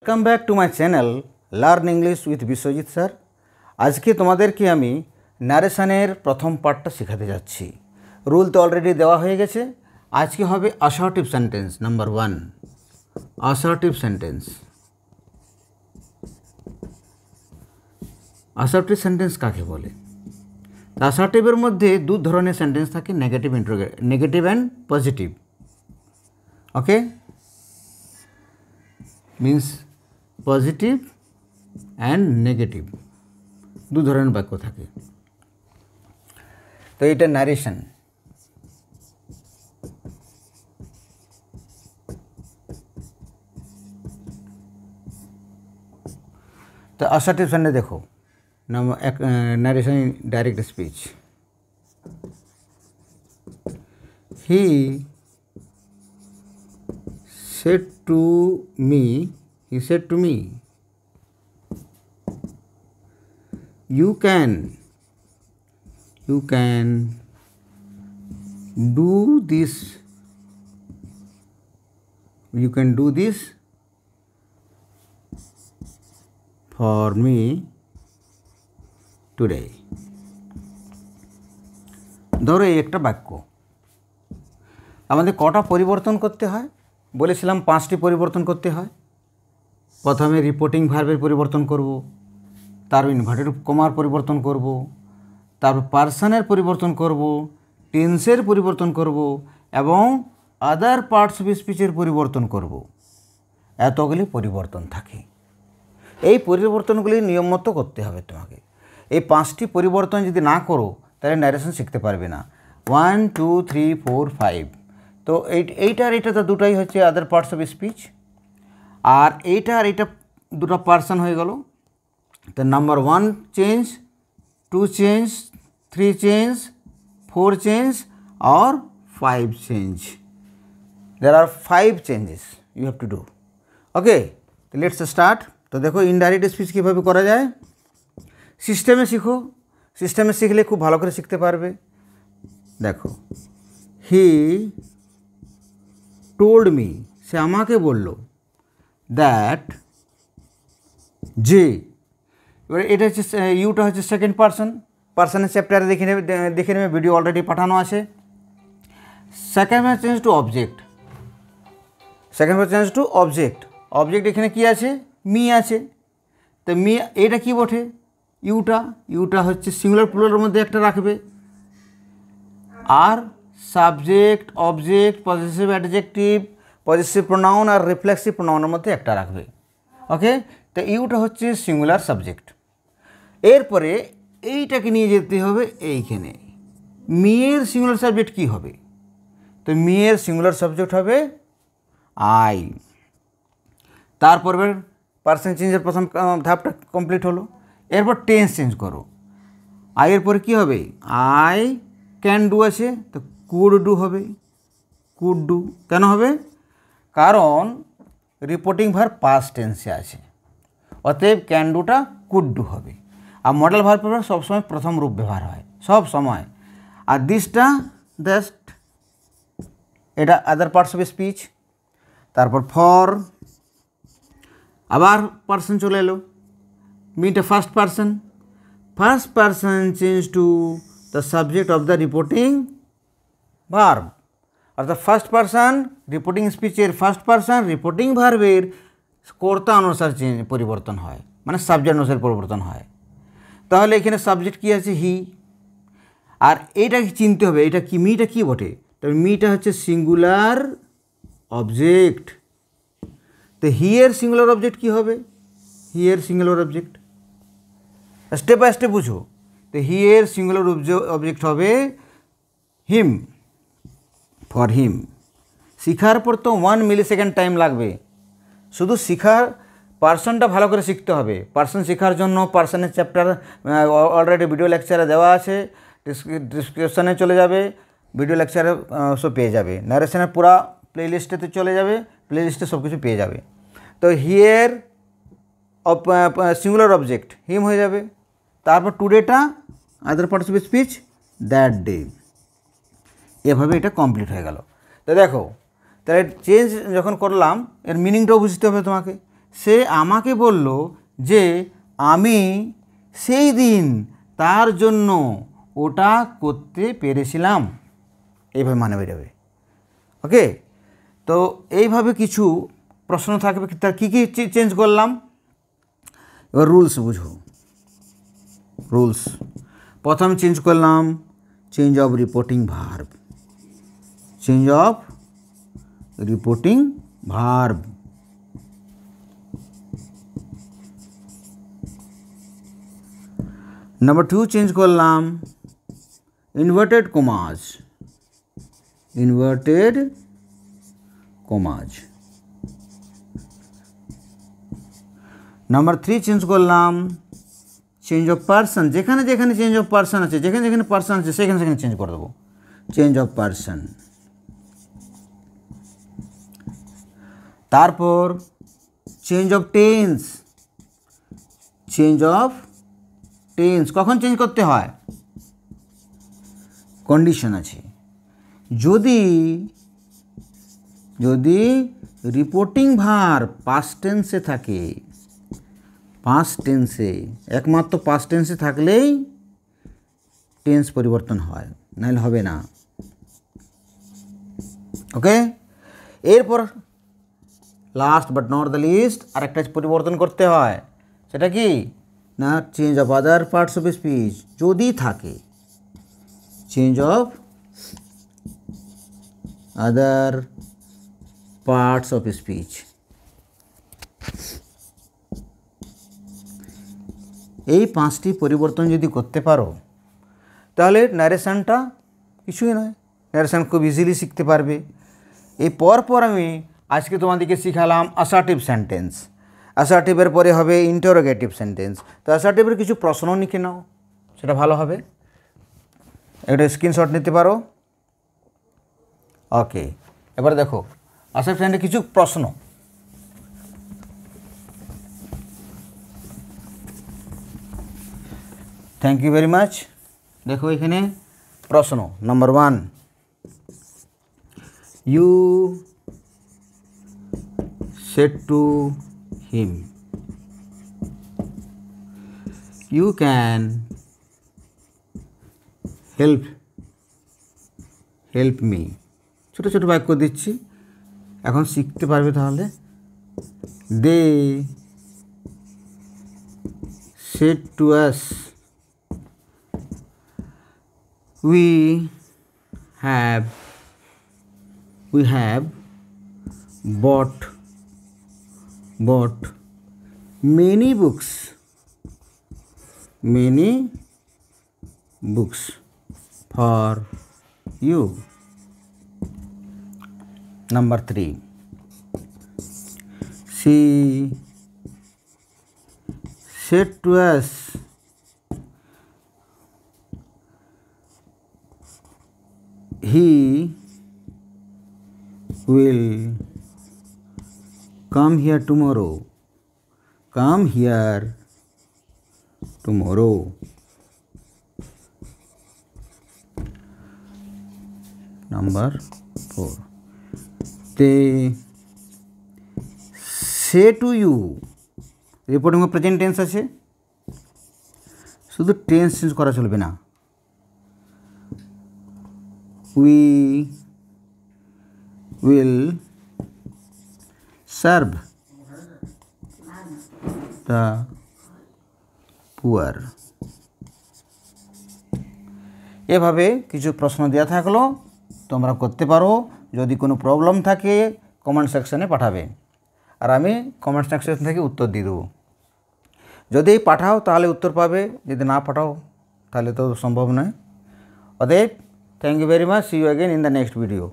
Welcome back to my channel learn English with Biswajit sir. आज के तुम्हादेरके आमी नारेशनेर प्रथम पार्टटा शेखाते जाচ্ছি। रूल तो अलरेडी देवा हो गेছে। आज के होबे assertive sentence number 1। Assertive sentence. Assertive sentence काके बोले? असर्टिवेर मध्य दो धरनेर सेंटेंस थाके, negative and positive. Okay, means positive and negative दो धरनेर वाक्य थाके। तो ये नारेशन। तो असर्टिव सेंटेंस देखो, narration in direct speech. He said to me, you can do this, for me today। ধরো এই একটা বাক্য, আমাদের কটা পরিবর্তন করতে হয় বলেছিলাম? 5টি পরিবর্তন করতে হয়। প্রথমে রিপোর্টিং ভার্বের পরিবর্তন করব, তারপর ইনভার্টেড কমার পরিবর্তন করব, তারপর পার্সনের পরিবর্তন করব, টেন্সের পরিবর্তন করব এবং আদার পার্টস অফ স্পিচের পরিবর্তন করব। এতগুলি পরিবর্তন থাকে। এই পরিবর্তনগুলি নিয়ম মতো করতে হবে তোমাকে। এই 5টি পরিবর্তন যদি না করো তাহলে ন্যারেশন শিখতে পারবে না। 1 2 3 4 5। তো এইটার এটা তো দুটাই হচ্ছে আদার পার্টস অফ স্পিচ, আর এইটার এটা দুটো পার্সন হয়ে গেল। তো number 1 change, 2 change, 3 change, 4 change और 5 change. There are 5 changes you have to do. Okay, तो लेट्स स्टार्ट। तो देखो इनडायरेक्ट स्पीच কীভাবে করা যায়। সিস্টেমে শিখো, সিস্টেমে শিখলে খুব ভালো করে শিখতে পারবে। দেখো, হি told me, সে আমাকে বলল, দ্যাট যে, এবার এটা হচ্ছে ইউটা হচ্ছে সেকেন্ড পার্সন। পার্সনের চ্যাপ্টারে দেখে নেবে, ভিডিও অলরেডি পাঠানো আছে। Second person change two object. Second person change two object. Object এখানে কি আছে? মি আছে। তো মি এটা কি বটে? ইউটা হচ্ছে সিঙ্গুলার প্লুরালের মধ্যে একটা রাখবে, আর subject, object, positive adjective, positive pronoun আর রিফ্লেক্সিভ প্রোনাউনের মধ্যে একটা রাখবে। ওকে, তো ইউটা হচ্ছে সিঙ্গুলার সাবজেক্ট। এরপরে এইটাকে নিয়ে যেতে হবে এইখানে। মিয়ের সিঙ্গুলার সাবজেক্ট কি হবে? তো মিয়ের সিঙ্গুলার সাবজেক্ট হবে আই। তারপর পার্সন চেঞ্জের প্রথম ধাপটা কমপ্লিট হলো। এরপর টেন্স চেঞ্জ করো। আইয়ের পরে কী হবে? আই ক্যান ডু আছে, তো কুড ডু হবে। কুড ডু কেন হবে? কারণ রিপোর্টিং ভার্ব পাস্ট টেন্সে আছে, অতএব ক্যান ডুটা কুড ডু হবে। আর মডেল ভার্ব সবসময় প্রথম রূপ ব্যবহার হয় সব সময়। আর দিসটা জাস্ট এটা আদার পার্টস অফ স্পিচ। তারপর ফর, আবার পার্সন চলে এলো। মিটা first person change to the subject of the reporting verb. অর্থাৎ ফার্স্ট পার্সন রিপোর্টিং স্পিচের ফার্স্ট পার্সন রিপোর্টিং ভার্বের কর্তা অনুসার পরিবর্তন হয়, মানে সাবজেক্ট অনুসার পরিবর্তন হয়। তাহলে এখানে সাবজেক্ট কী আছে? হি। আর এইটাকে চিনতে হবে, এটা কি মিটা কী বটে? তবে মিটা হচ্ছে সিঙ্গুলার অবজেক্ট। তো হিয়ের সিঙ্গুলার অবজেক্ট কী হবে? Here singular object step by step বুঝো। তো হিয়ের সিঙ্গুলার অবজেক্ট হবে হিম, ফর হিম। শিখার পর তো 1 মিলিসেকেন্ড টাইম লাগবে। শুধু শিখার পার্সনটা ভালো করে শিখতে হবে। পার্সন শেখার জন্য পার্সনের চ্যাপ্টার অলরেডি ভিডিও লেকচারে দেওয়া আছে, ডিসক্রিপশানে চলে যাবে, ভিডিও লেকচারে সব পেয়ে যাবে। নারেশনের পুরা প্লেলিস্টেতে চলে যাবে, প্লেলিস্টে সব কিছু পেয়ে যাবে। তো হিয়ের সিঙ্গুলার অবজেক্ট হিম হয়ে যাবে। তারপর টুডেটা other parts of speech that day. এভাবে এটা কমপ্লিট হয়ে গেল। তো দেখো, তাহলে চেঞ্জ যখন করলাম এর মিনিংটাও বুঝতে হবে তোমাকে। সে আমাকে বলল যে আমি সেই দিন তার জন্য ওটা করতে পেরেছিলাম। এইভাবে মানে বেরোবে। ওকে, তো এইভাবে কিছু প্রশ্ন থাকবে। তার কী কী চেঞ্জ করলাম, এবার রুলস বুঝো। রুলস প্রথম চেঞ্জ করলাম change of reporting verb. Change of reporting verb. Number 2 change করলাম ইনভার্টেড কমাজ। ইনভার্টেড কমাজ। নাম্বার 3 চেঞ্জ করলাম চেঞ্জ অফ পার্সন। যেখানে যেখানে চেঞ্জ অফ পার্সন আছে, যেখানে যেখানে পার্সন আছে সেখানে সেখানে চেঞ্জ করে দেবো। Change of person. তারপর change of tense. Change of tense কখন চেঞ্জ করতে হয়, কন্ডিশন আছে। যদি রিপোর্টিং ভার্ব পাস্ট টেন্সে থাকে, পাস্ট টেন্সে, একমাত্র পাস্ট টেন্সে থাকলেই টেন্স পরিবর্তন হয়, নাহলে হবে না। ওকে, এরপর last but not the least আরেকটা পরিবর্তন করতে হয়। সেটা কি না, change of other parts of speech যদি থাকে। Change of other parts of speech. এই 5টি পরিবর্তন যদি করতে পারো তাহলে ন্যারেশনটা কিছুই নয়, ন্যারেশন খুব ইজিলি শিখতে পারবে। এই পরপর আমি আজকে তোমাদেরকে শিখালাম অ্যাসার্টিভ সেন্টেন্স। অ্যাসার্টিভের পরে হবে ইন্টারোগেটিভ সেন্টেন্স। তো অ্যাসার্টিভের কিছু প্রশ্ন লিখে নাও, সেটা ভালো হবে। একটা স্ক্রিনশট নিতে পারো। ওকে, এবার দেখো অ্যাসার্টিভ সেন্টেন্সের কিছু প্রশ্ন। Thank you very much. দেখো এখানে প্রশ্ন number 1, you said to him, you can help me। ছোটো ছোটো বাক্য দিচ্ছি, এখন শিখতে পারবে তাহলে। they said to us, we have bought many books for you। Number 3, she said to us, he will come here tomorrow। Number 4, they say to you। Reporting present tense আছে, শুধু টেন্স চেঞ্জ করা চলবে না। we will serve the poor। এভাবে কিছু প্রশ্ন দেওয়া থাকলো, তোমরা করতে পারো। যদি কোনো প্রবলেম থাকে কমেন্ট সেকশানে পাঠাবে, আর আমি কমেন্ট সেকশন থেকে উত্তর দিয়ে দেবো। যদি পাঠাও তাহলে উত্তর পাবে, যদি না পাঠাও তাহলে তো সম্ভব নয়। অতএব thank you very much. See you again in the next video.